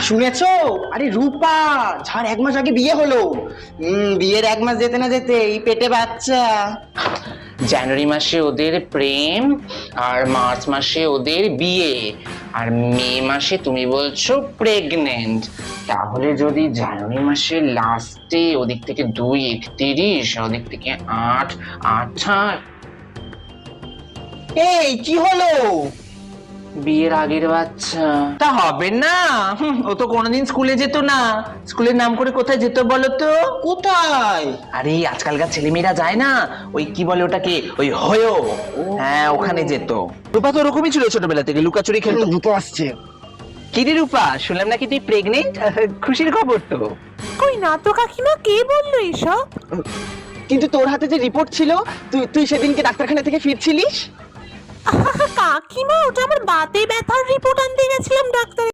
শুনেছো? আরে রূপা, যার 1 মাস আগে বিয়ে হলো। বিয়ের 1 মাস যেতে না যেতে এই পেটে বাচ্চা। জানুয়ারি মাসে ওদের প্রেম, আর মার্চ মাসে ওদের বিয়ে, আর মে মাসে তুমি বলছো প্রেগনেন্ট। তাহলে যদি জানুয়ারি মাসের লাস্টে ওদিক থেকে 2-31, ওদিক থেকে 8-28, এই কি হলো? বিয়ের আগের বাচ্চা। তা হবে না। ও তো কোনোদিন স্কুলে যেত না। স্কুলের নাম করে কোথায় যেত বলো তো? কোথায়? আরে আজকালকার ছেলেমেয়েরা যায় না, ওই কি বলে ওটাকে, ওই হয়ো। হ্যাঁ, ওখানে যেত। রূপা তো ওরকমই ছিল ছোটবেলা থেকে, লুকাচুরি খেলতো। রূপা আসছে। কি রে রূপা, শুনলাম নাকি তুই প্রেগনেন্ট? খুশির খবর তো। কই না তো কাকিমা, কে বললো এসব? কিন্তু তোর হাতে যে রিপোর্ট ছিল, তুই সেদিনকে ডাক্তারখানা থেকে ফিরছিলিস। কাকিমা, ওটা আমার বাতে ব্যথার রিপোর্ট আনতে গেছিলাম ডাক্তার।